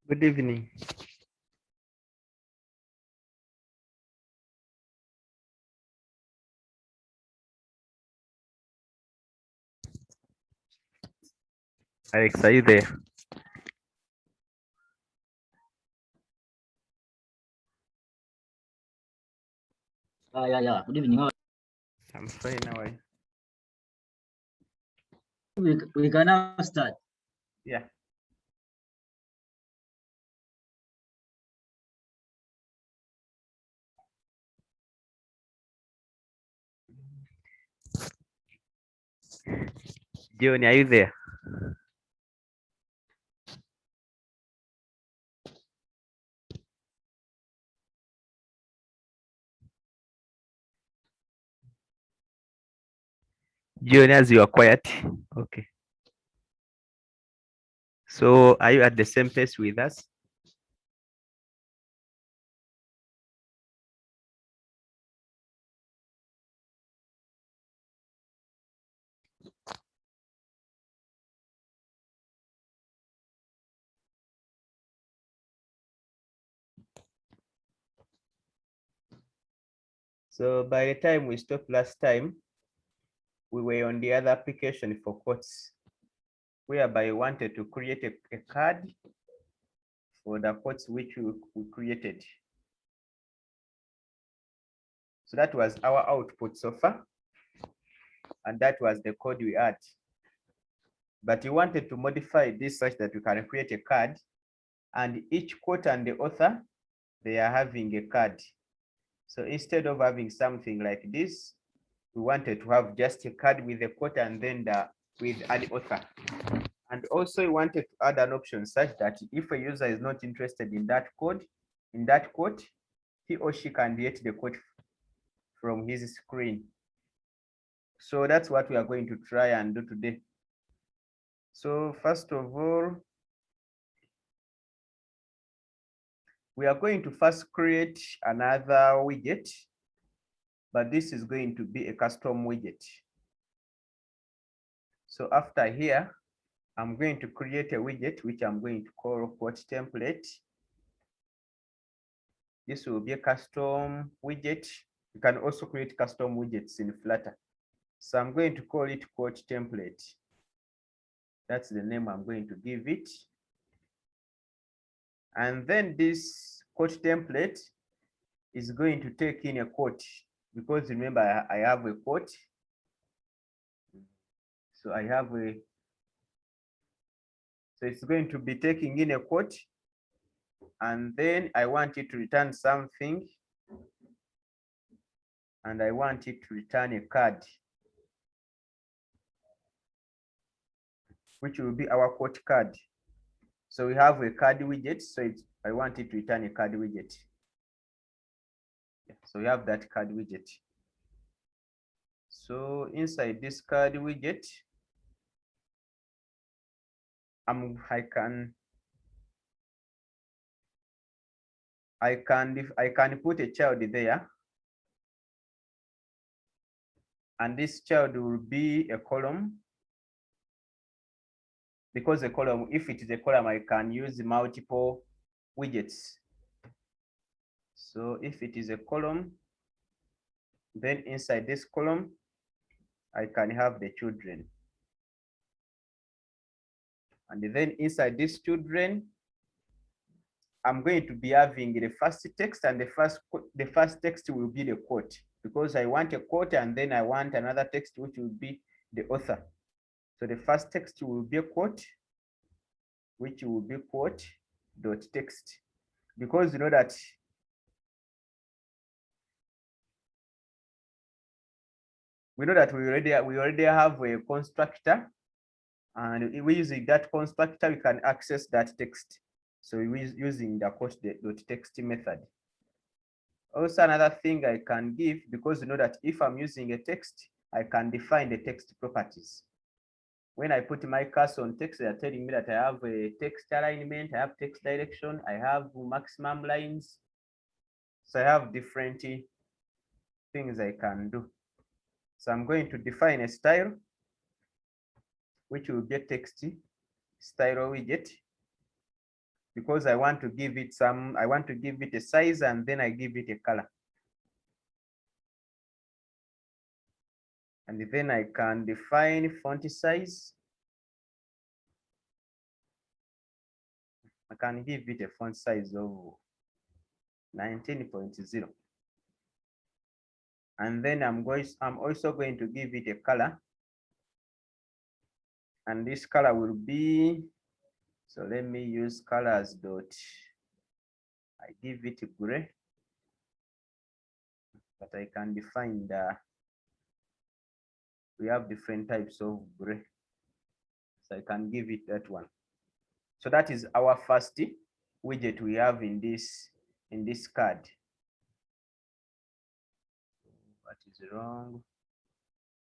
Good evening. Alex, are you there? Yeah. Good evening. I'm fine. How are you? We can now start. Yeah. Johnny, are you there? Johnny, as you are quiet. Okay. So are you at the same place with us? So by the time we stopped last time, we were on the other application for quotes, whereby we wanted to create a card for the quotes which we created. So that was our output so far. And that was the code we had. But we wanted to modify this such that we can create a card, and each quote and the author, they are having a card. So instead of having something like this, we wanted to have just a card with a quote and then with an author. And also we wanted to add an option such that if a user is not interested in that quote, he or she can delete the quote from his screen. So that's what we are going to try and do today. So first of all, we are going to first create another widget, but this is going to be a custom widget. So after here, I'm going to create a widget, which I'm going to call quote template. This will be a custom widget. You can also create custom widgets in Flutter. So I'm going to call it quote template. That's the name I'm going to give it. And then this quote template is going to take in a quote, because remember I have a quote. So I have a, so it's going to be taking in a quote, and then I want it to return something, and I want it to return a card, which will be our quote card. So we have a card widget, so I want it to return a card widget. So we have that card widget. So inside this card widget, I can put a child there, and this child will be a column, because a column, if it is a column, I can use multiple widgets. So if it is a column, then inside this column, I can have the children. And then inside these children, I'm going to be having the first text, and the first text will be the quote, because I want a quote and then I want another text which will be the author. So the first text will be a quote, which will be quote dot text, because you know that we already have a constructor, and we using that constructor, we can access that text. So we're using the quote dot text method. Also, another thing I can give, because you know that if I'm using a text, I can define the text properties. When I put my cursor on text, they're telling me that I have a text alignment, I have text direction, I have maximum lines. So I have different things I can do. So I'm going to define a style, which will be a text style widget, because I want to give it a size and then I give it a color. And then I can define font size. I can give it a font size of 19.0. And then I'm also going to give it a color. And this color will be, so let me use colors dot, I give it gray, but I can define we have different types of gray. So I can give it that one. So that is our first widget we have in this card. What is wrong?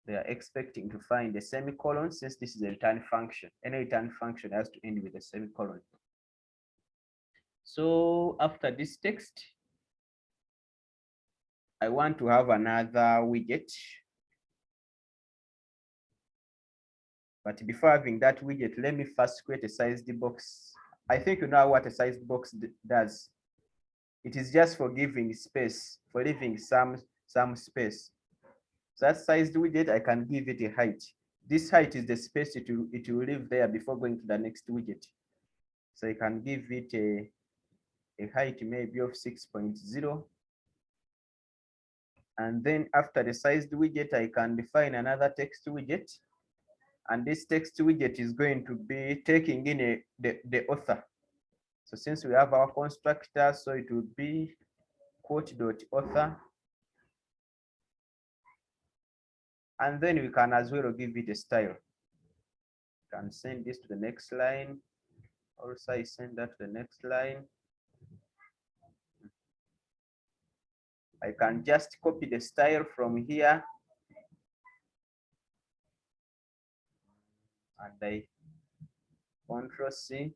They are expecting to find a semicolon since this is a return function. Any return function has to end with a semicolon. So after this text, I want to have another widget. But before having that widget, let me first create a sized box. I think you know what a sized box does. It is just for giving space, for leaving some space. So that sized widget, I can give it a height. This height is the space it will leave there before going to the next widget. So I can give it a height maybe of 6.0. And then after the sized widget, I can define another text widget. And this text widget is going to be taking in the author. So since we have our constructor, so it will be quote.author. And then we can as well give it a style. Can send this to the next line. Also, I send that to the next line. I can just copy the style from here. And I Control C.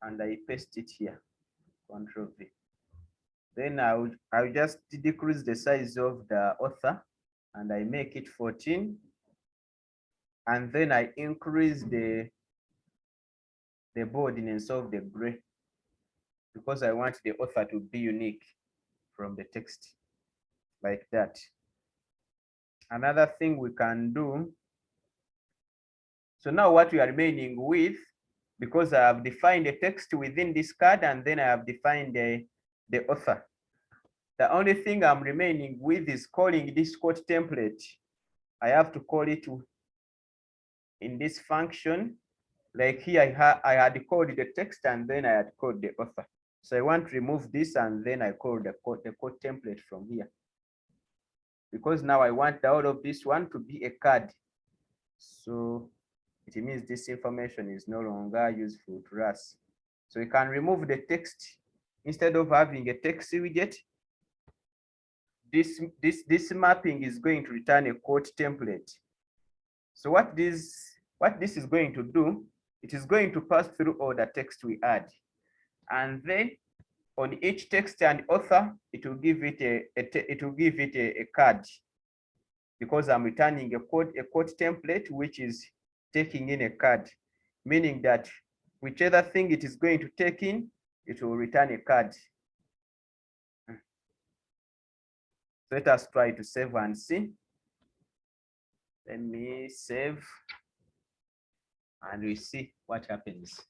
And I paste it here. Control V. Then I'll just decrease the size of the author and I make it 14. And then I increase the boldness of the gray because I want the author to be unique from the text like that. Another thing we can do. So now what we are remaining with, because I have defined the text within this card and then I have defined the author. The only thing I'm remaining with is calling this quote template. I have to call it in this function. Like here, I had called the text and then I had called the author. So I want to remove this and then I call the quote template from here. Because now I want all of this one to be a card. So it means this information is no longer useful to us. So we can remove the text. Instead of having a text widget, this mapping is going to return a quote template. So what this is going to do, it is going to pass through all the text we add. And then on each text and author, it will give it a card because I'm returning a quote template, which is taking in a card, meaning that whichever thing it is going to take in, it will return a card. So let us try to save and see. Let me save and we see what happens.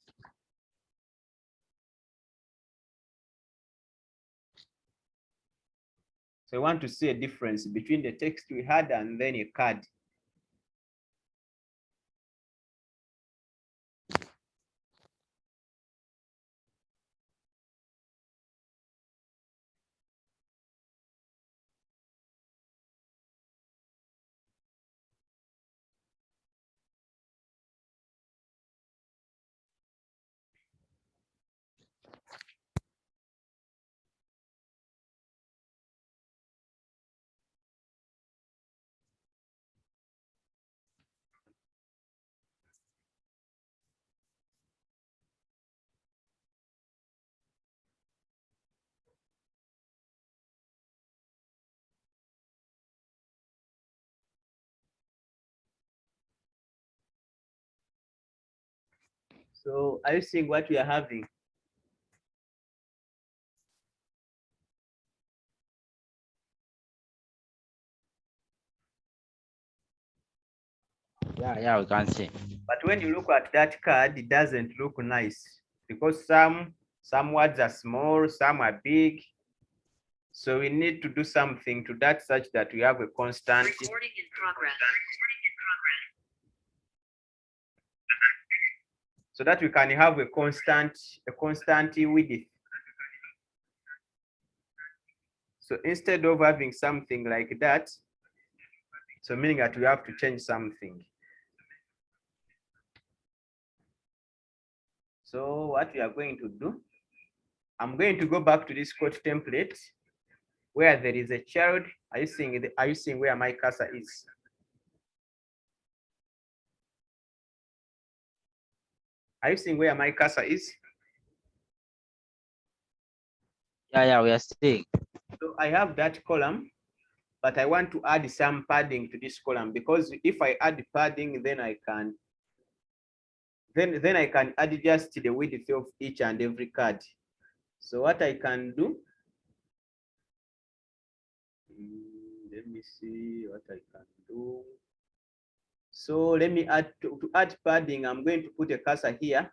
So I want to see a difference between the text we had and then a card. So are you seeing what we are having? Yeah, we can see. But when you look at that card, it doesn't look nice because some words are small, some are big. So we need to do something to that such that we have a constant. Recording in progress. So that we can have a constant width. So instead of having something like that, so meaning that we have to change something. So what we are going to do, I'm going to go back to this code template where there is a child. Are you seeing where my cursor is? Are you seeing where my cursor is? Yeah, we are seeing. So I have that column, but I want to add some padding to this column because if I add padding, then I can add just the width of each and every card. So what I can do, let me see what I can do. So let me add to add padding. I'm going to put a cursor here.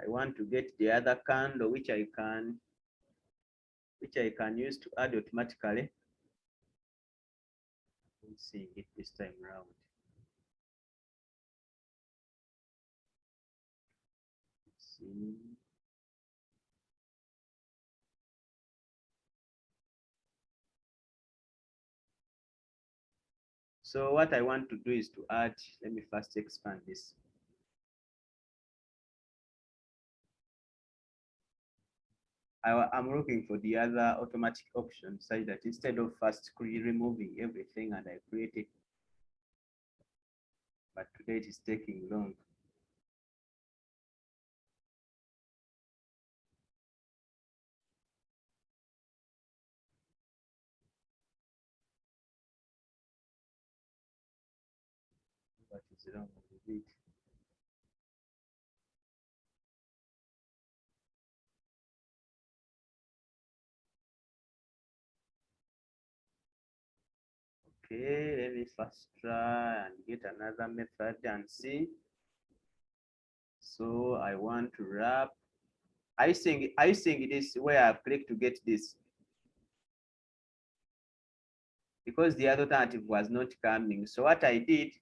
I want to get the other candle which I can use to add automatically. Let's see it this time around. Let's see. So what I want to do is to add, let me first expand this. I'm looking for the other automatic option such that instead of first removing everything and I create it, but today it is taking long. What is wrong with it? Okay, let me first try and get another method and see. So I want to wrap. Are you seeing this where I've clicked to get this? Because the other alternative was not coming. So what I did,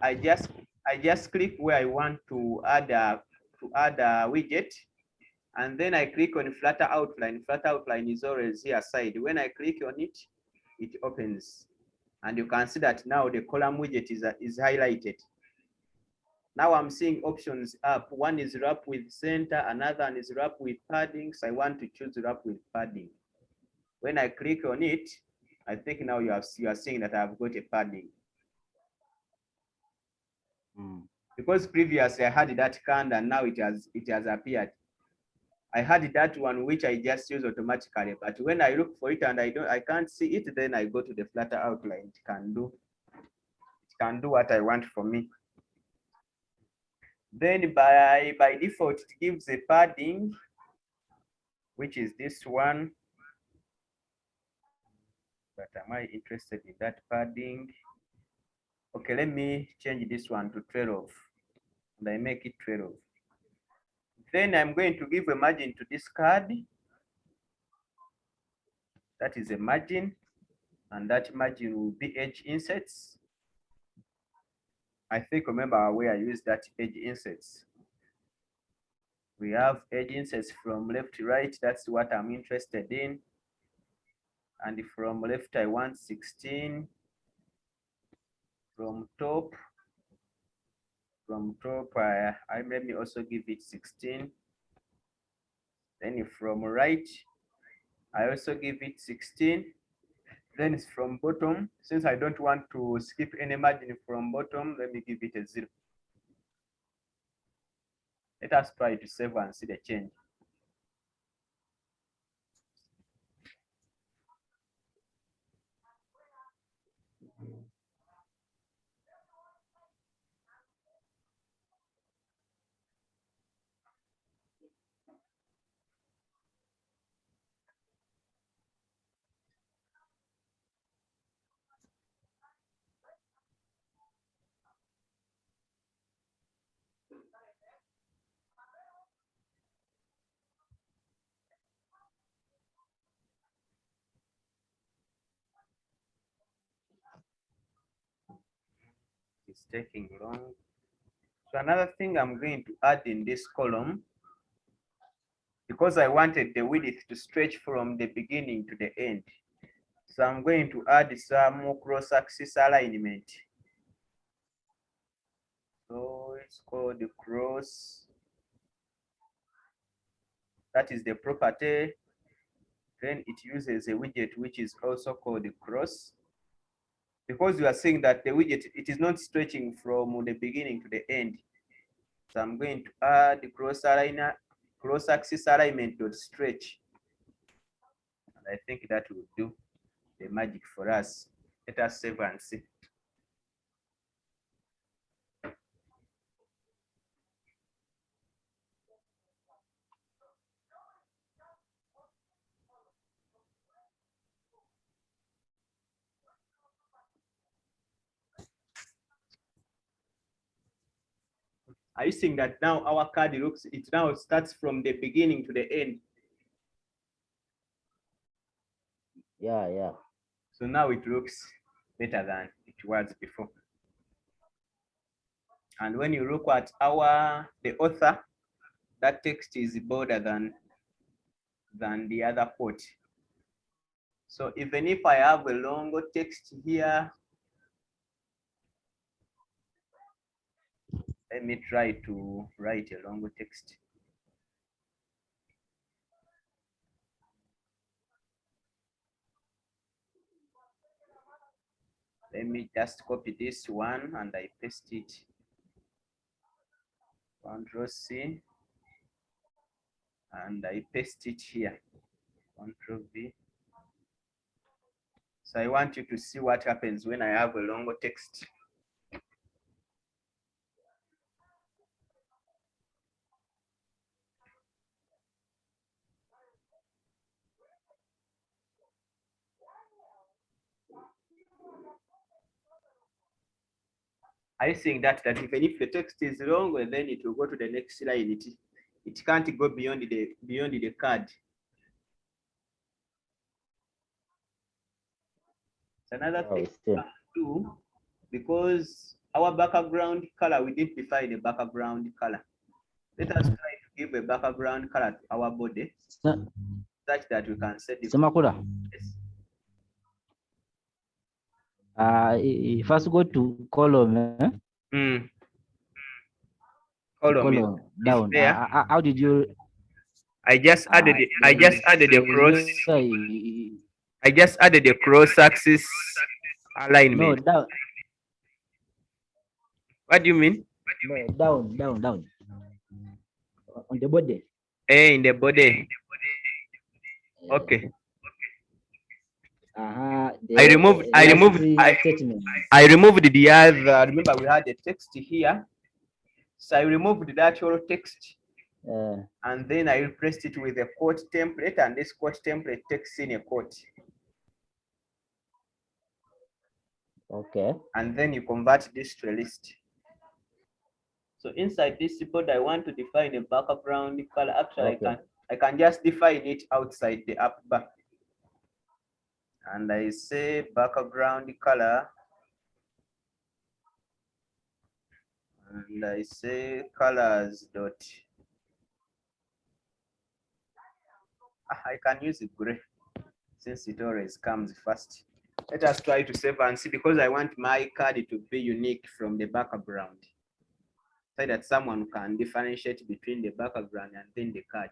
I just click where I want to add a widget, and then I click on Flutter Outline. Flutter Outline is always here side. When I click on it, it opens, and you can see that now the column widget is highlighted. Now I'm seeing options up. One is wrap with center, another one is wrap with padding. So I want to choose wrap with padding. When I click on it, I think now you are seeing that I've got a padding. Because previously I had that canned and now it has appeared. I had that one which I just use automatically, but when I look for it and I can't see it, then I go to the Flutter Outline. It can do what I want for me. Then by default it gives a padding, which is this one. But am I interested in that padding? Okay, let me change this one to 12 and I make it 12. Then I'm going to give a margin to this card. That is a margin, and that margin will be edge insets. I think remember where I used that edge insets. We have edge insets from left to right. That's what I'm interested in. And from left, I want 16. From top, I maybe also give it 16. Then from right, I also give it 16. Then it's from bottom. Since I don't want to skip any margin from bottom, let me give it a 0. Let us try to save and see the change. It's taking long. So another thing I'm going to add in this column, because I wanted the width to stretch from the beginning to the end. So I'm going to add some cross-axis alignment. So it's called the cross. That is the property. Then it uses a widget which is also called the cross. Because you are saying that the widget, it is not stretching from the beginning to the end. So I'm going to add the cross-axis alignment dot stretch. And I think that will do the magic for us. Let us save and see. Are you seeing that now our card looks, it now starts from the beginning to the end? Yeah. So now it looks better than it was before. And when you look at the author, that text is bolder than the other quote. So even if I have a longer text here, let me try to write a longer text. Let me just copy this one and I paste it. Ctrl+C, and I paste it here. Ctrl+V. So I want you to see what happens when I have a longer text. I think that even if the text is long, then it will go to the next line. It can't go beyond the card. It's another thing we can do, because our background color, we didn't define a background color. Let us try to give a background color to our body such that we can set it. Semakula. First go to column. Column down. there. How did you? I just added the cross. I just added the cross-axis alignment. No, down. What do you mean? No, down. On the body. In the body. Okay. I removed the other. Remember, we had the text here. So I removed the actual text. And then I replaced it with a quote template, and this quote template takes in a quote. Okay. And then you convert this to a list. So inside this report, I want to define a background color. Actually, Okay. I can just define it outside the app bar. And I say background color. And I say colors dot. I can use it gray since it always comes first. Let us try to save and see, because I want my card to be unique from the background, so that someone can differentiate between the background and then the card.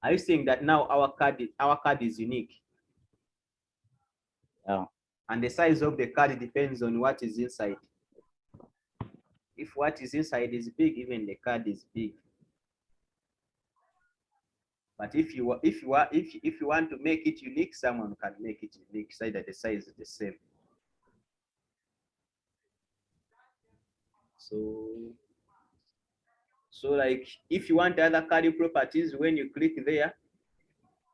Are you seeing that now our card is unique? Yeah. And the size of the card depends on what is inside. If what is inside is big, even the card is big. But if you want to make it unique, someone can make it unique so that the size is the same. So like if you want other card properties, when you click there,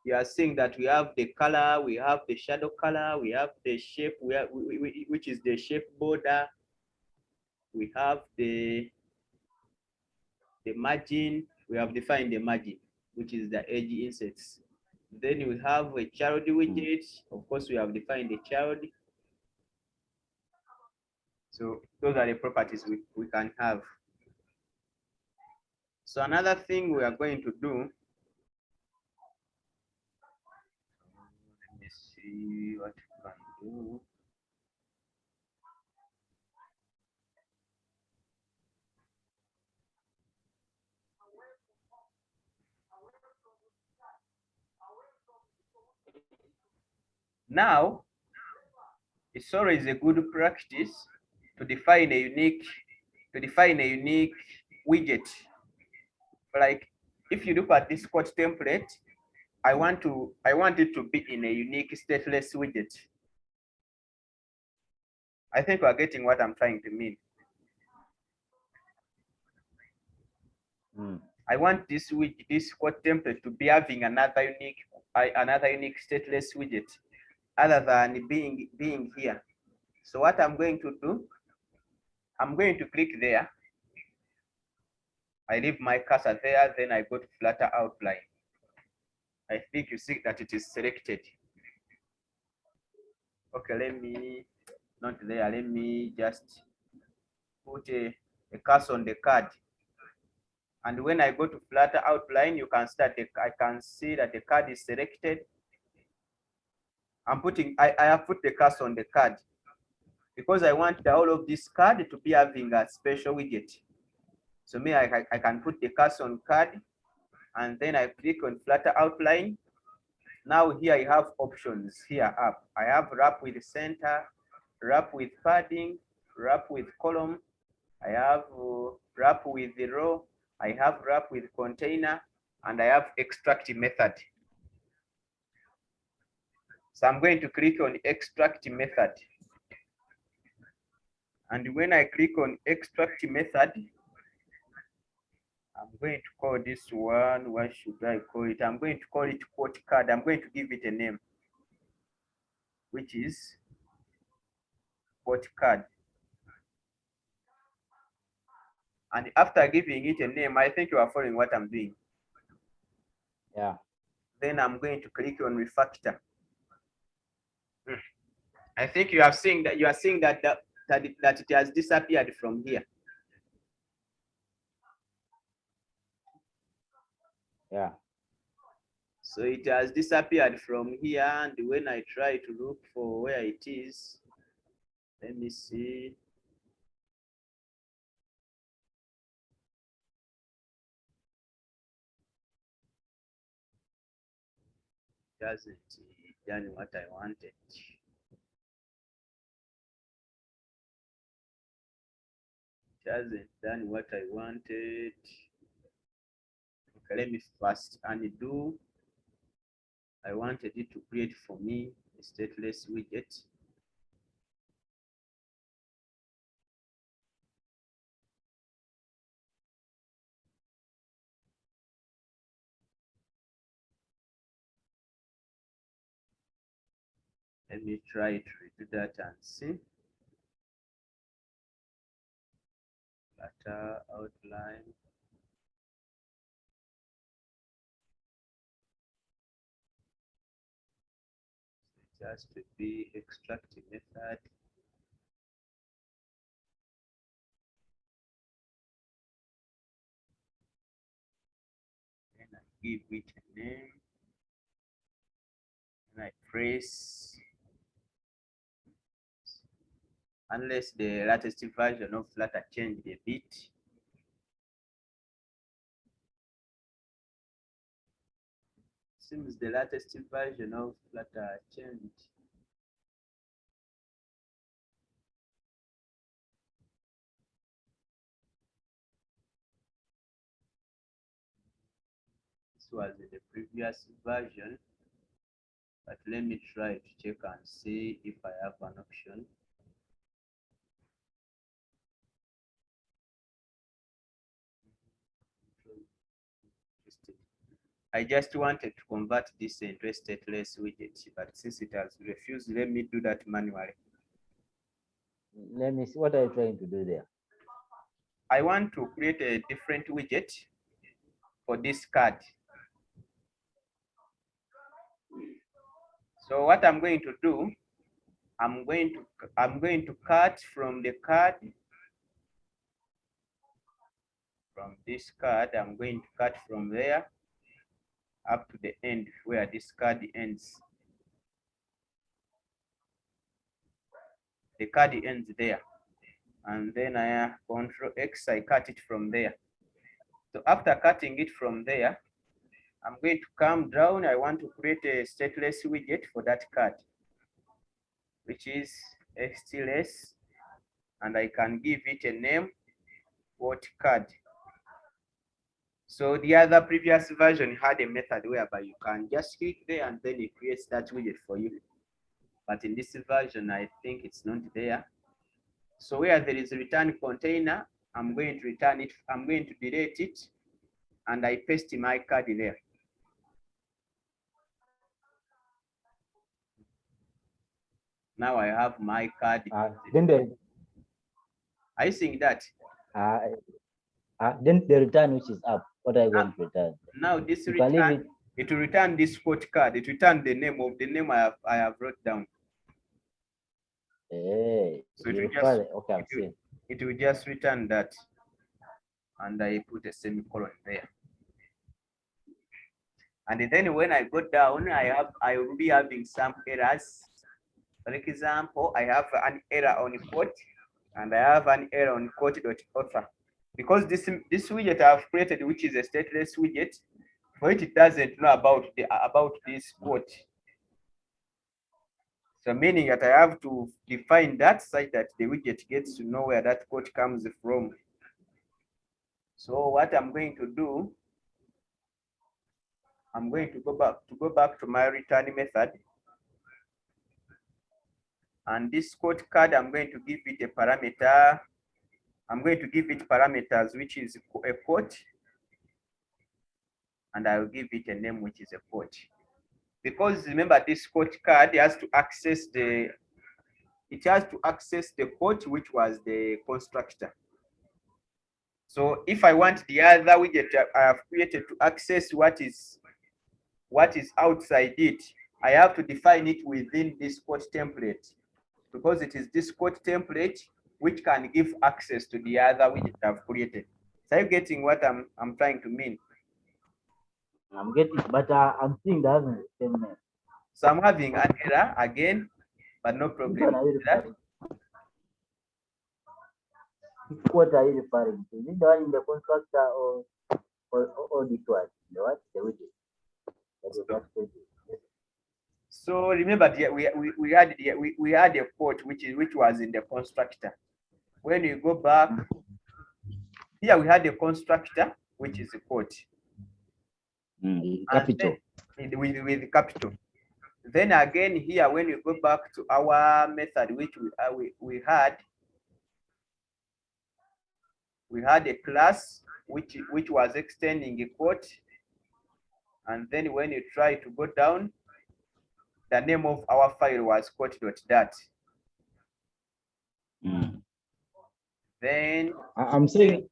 you are seeing that we have the color, we have the shadow color, we have the shape, which is the shape border, we have the margin, we have defined the margin. which is the edge insets. Then we have a child widget. Of course, we have defined a child. So those are the properties we can have. So another thing we are going to do, let me see what we can do. Now, it's always a good practice to define a unique widget. Like if you look at this quote template, I want it to be in a unique stateless widget. I think we're getting what I'm trying to mean. I want this quote template to be having another unique stateless widget other than being here. So what I'm going to do, I'm going to click there. I leave my cursor there, then I go to Flutter Outline. I think you see that it is selected. Okay, let me just put a cursor on the card. And when I go to Flutter Outline, you can I can see that the card is selected. I have put the cursor on the card because I want all of this card to be having a special widget. So I can put the cursor on card and then I click on Flutter Outline. Now here I have options here up. I have wrap with center, wrap with padding, wrap with column. I have wrap with the row. I have wrap with container, and I have extract method. So I'm going to click on extract method. And when I click on extract method, I'm going to call this one, what should I call it? I'm going to call it quote card. I'm going to give it a name, which is quote card. And after giving it a name, I think you are following what I'm doing. Yeah. Then I'm going to click on refactor. I think you are seeing that it has disappeared from here. Yeah. So it has disappeared from here, and when I try to look for where it is, let me see. It hasn't done what I wanted. It hasn't done what I wanted. Okay, let me first undo. I wanted it to create for me a stateless widget. Let me try to redo that and see. Flutter outline. Just to be extract method. And I give it a name. And I press. Unless the latest version of Flutter changed a bit. Seems the latest version of Flutter changed. This was in the previous version, but let me try to check and see if I have an option. I just wanted to convert this into a stateless widget, but since it has refused, let me do that manually. Let me see. What are you trying to do there? I want to create a different widget for this card. So what I'm going to do, I'm going to cut from the card. From this card, I'm going to cut from there up to the end where this card ends. The card ends there. And then I Control X, I cut it from there. So after cutting it from there, I'm going to come down. I want to create a stateless widget for that card, which is stateless, and I can give it a name, what card. So the other previous version had a method whereby you can just click there and then it creates that widget for you. But in this version, I think it's not there. So where there is a return container, I'm going to return it. I'm going to delete it, and I paste my card there. Now I have my card. Then the Are you seeing that? then the return which is up. What are you going to return? Now this You can leave return, it will return this quote card. It return the name I have wrote down. Hey, So it you will refer, just okay, I'm seeing. it will just return that, and I put a semicolon there. And then when I go down, I will be having some errors. For example, I have an error on quote, and I have an error on quote.author. Because this widget I've created, which is a stateless widget, for it doesn't know about this quote. So meaning that I have to define that such that the widget gets to know where that quote comes from. So what I'm going to do, I'm going to go back to my return method. And this quote card, I'm going to give it a parameter. I'm going to give it parameters, which is a quote. And I will give it a name, which is a quote. Because remember, this quote card has to access the quote, which was the constructor. So if I want the other widget I have created to access what is outside it, I have to define it within this quote template, because it is this quote template which can give access to the other widget I've created. So are you getting what I'm trying to mean? I'm getting, but I'm seeing that the same name. So I'm having an error again, but no Which problem. one are you referring? What are you referring to? Is it the one in the constructor or this one? The what? The widget. That you just put it. So remember, we had a quote which was in the constructor. When you go back here, we had a constructor which is a quote. Capital. With capital. Then again here, when you go back to our method, which we had a class which was extending a quote, and then when you try to go down, the name of our file was quote.dat. Then I'm saying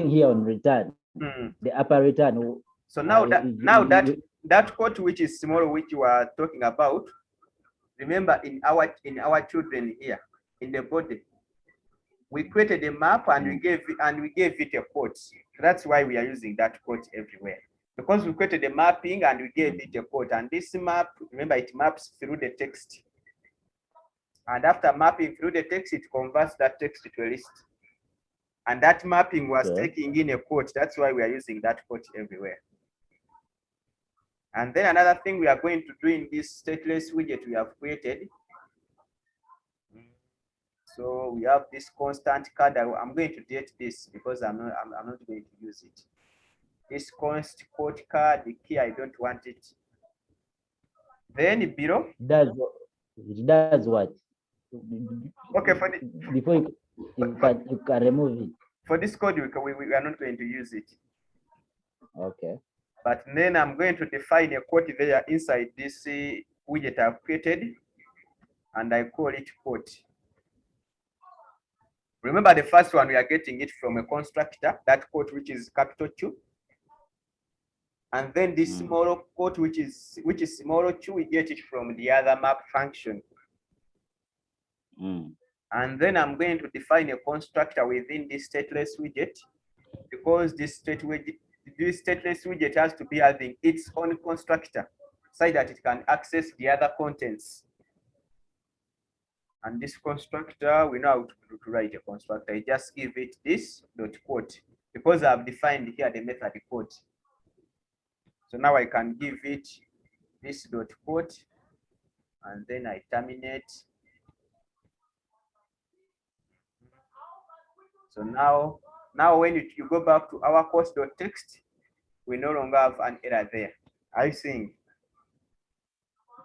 here on return, the upper return. So now that quote which is small, which you are talking about, remember in our children here in the body, we created a map and we gave it a quote. That's why we are using that quote everywhere, because we created a mapping and we gave it a quote. And this map, remember, it maps through the text. And after mapping through the text, it converts that text to a list. And that mapping was taking in a quote. That's why we are using that quote everywhere. And then another thing we are going to do in this stateless widget we have created. So we have this constant card. I'm going to delete this because I'm not going to use it. This const quote card, the key, I don't want it. Then below. It does what? Okay, before you can remove it. For this code, we are not going to use it. Okay. But then I'm going to define a quote there inside this widget I've created, and I call it quote. Remember the first one, we are getting it from a constructor, that quote which is capital Q. And then this small quote, which is small 2, we get it from the other map function. And then I'm going to define a constructor within this stateless widget, because this stateless widget has to be having its own constructor so that it can access the other contents. And this constructor, we know how to write a constructor. I just give it this dot quote, because I've defined here the method quote. So now I can give it this dot quote, and then I terminate. So now when you go back to our course.txt, we no longer have an error there. Are you seeing?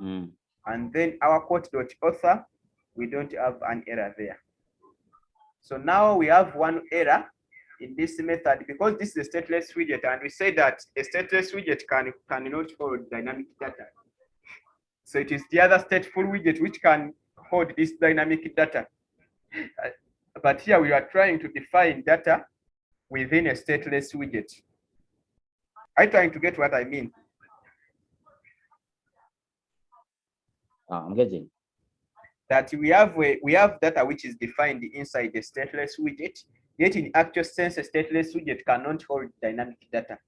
And then our quote.author, we don't have an error there. So now we have one error in this method, because this is a stateless widget, and we say that a stateless widget cannot hold dynamic data. So it is the other stateful widget which can hold this dynamic data. But here we are trying to define data within a stateless widget. Are you trying to get what I mean? I'm getting. That we have data which is defined inside the stateless widget, yet in actual sense, a stateless widget cannot hold dynamic data.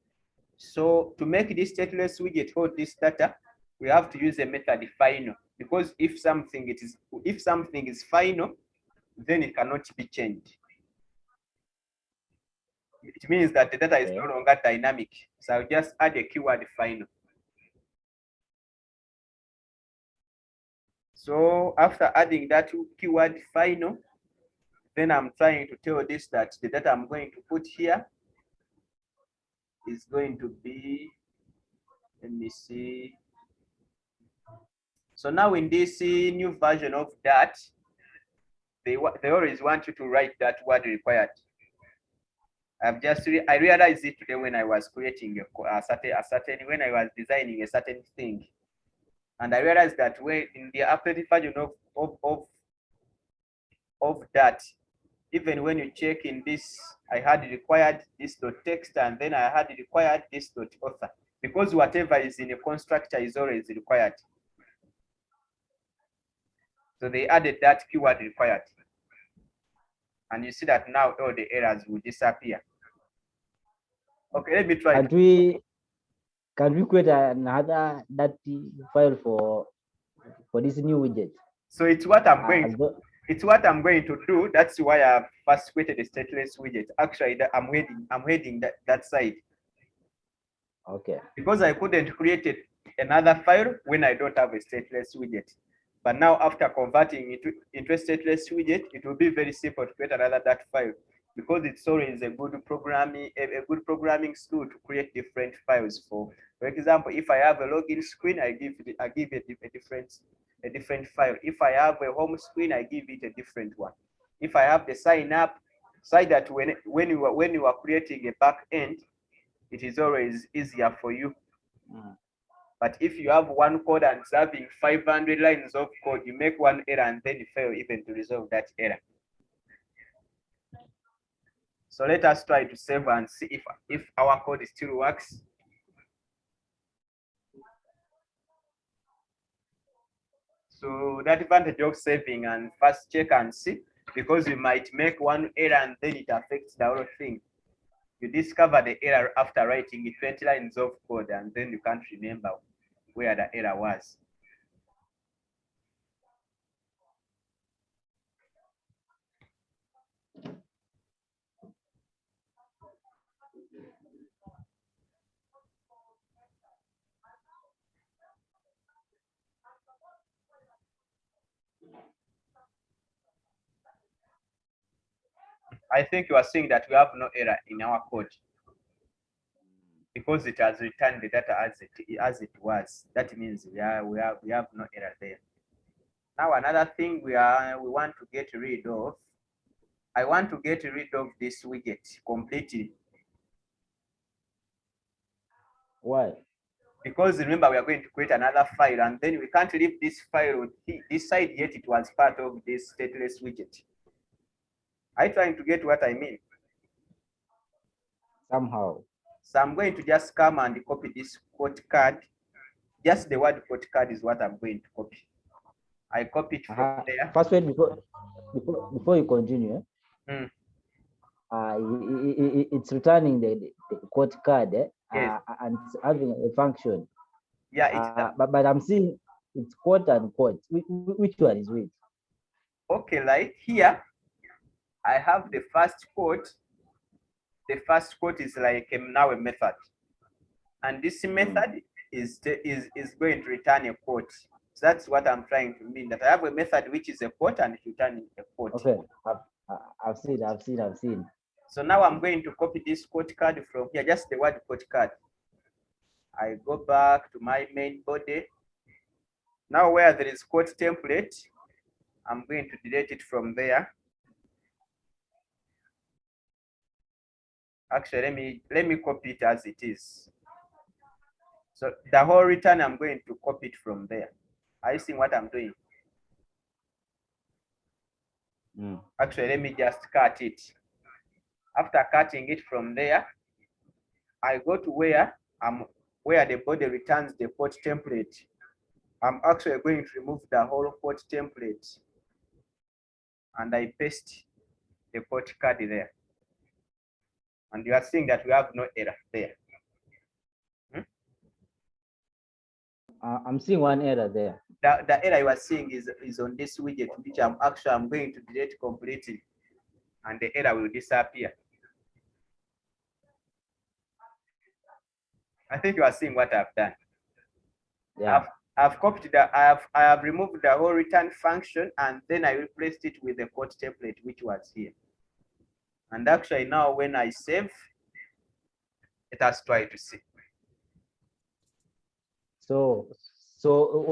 So to make this stateless widget hold this data, we have to use a method final, because if something is final, then it cannot be changed. It means that the data is no longer dynamic. So I'll just add a keyword final. So after adding that keyword final, then I'm trying to tell this that the data I'm going to put here is going to be, let me see. So now in this new version of that, they always want you to write that word required. I realized it today when I was creating when I was designing a certain thing. And I realized that when in the updated version of that, even when you check in this, I had required this dot text, and then I had required this dot author, because whatever is in a constructor is always required. So they added that keyword required. And you see that now all the errors will disappear. Okay, let me try. Can we create another file for this new widget? So it's what I'm going to do. That's why I first created a stateless widget. Actually, I'm heading that side. Okay. Because I couldn't create another file when I don't have a stateless widget. But now after converting it into a stateless widget, it will be very simple to create another that file, because it's always a good programming skill to create different files. For example, if I have a login screen, I give it a different file. If I have a home screen, I give it a different one. If I have the sign up, so that when you are creating a back end, it is always easier for you. But if you have one code and it's having 500 lines of code, you make one error and then you fail even to resolve that error. So let us try to save and see if our code still works. So the advantage of saving and first check and see, because you might make one error and then it affects the whole thing. You discover the error after writing 20 lines of code, and then you can't remember where the error was. I think you are seeing that we have no error in our code, because it has returned the data as it was. That means we have no error there. Now another thing we want to get rid of. I want to get rid of this widget completely. Why? Because remember, we are going to create another file, and then we can't leave this file this side, yet it was part of this stateless widget. Are you trying to get what I mean? Somehow. So I'm going to just come and copy this quote card. Just the word quote card is what I'm going to copy. I copy it from there. First, wait, before you continue. Mm. It's returning the quote card Yes. and it's having a function. Yeah, it's but I'm seeing it's quote and quote. Which one is which? okay. Like here, I have the first quote. The first quote is like now a method, and this method is going to return a quote. So that's what I'm trying to mean. That I have a method which is a quote and it's returning a quote. Okay, I've seen. So now I'm going to copy this quote card from here, just the word quote card. I go back to my main body. Now where there is quote template, I'm going to delete it from there. Actually, let me copy it as it is. So the whole return, I'm going to copy it from there. Are you seeing what I'm doing? Actually, let me just cut it. After cutting it from there, I go to where the body returns the quote template. I'm actually going to remove the whole quote template and I paste the quote card there. And you are seeing that we have no error there. I'm seeing one error there. The error you are seeing is on this widget, which I'm going to delete completely, and the error will disappear. I think you are seeing what I've done. Yeah. I've copied I have removed the whole return function, and then I replaced it with the quote template, which was here. And actually now when I save, let us try to see. So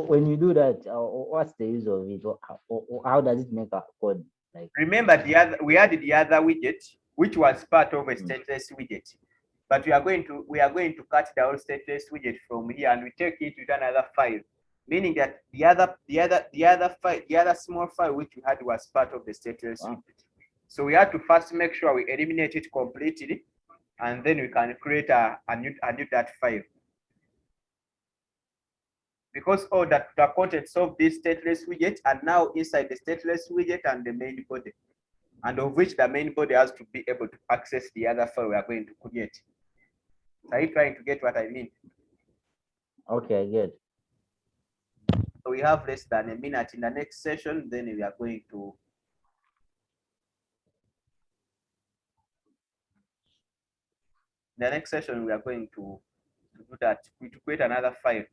when you do that, what's the use of it? How does it make a code? Like, remember we had the other widget, which was part of a stateless widget, but we are going to cut the whole stateless widget from here, and we take it with another file, meaning that the other small file which we had was part of the stateless widget. So we had to first make sure we eliminate it completely, and then we can create a new that file. Because all the contents of this stateless widget are now inside the stateless widget and the main body, and of which the main body has to be able to access the other file we are going to create. Are you trying to get what I mean? okay, good. So we have less than a minute. In the next session, then we are going to do that, to create another file.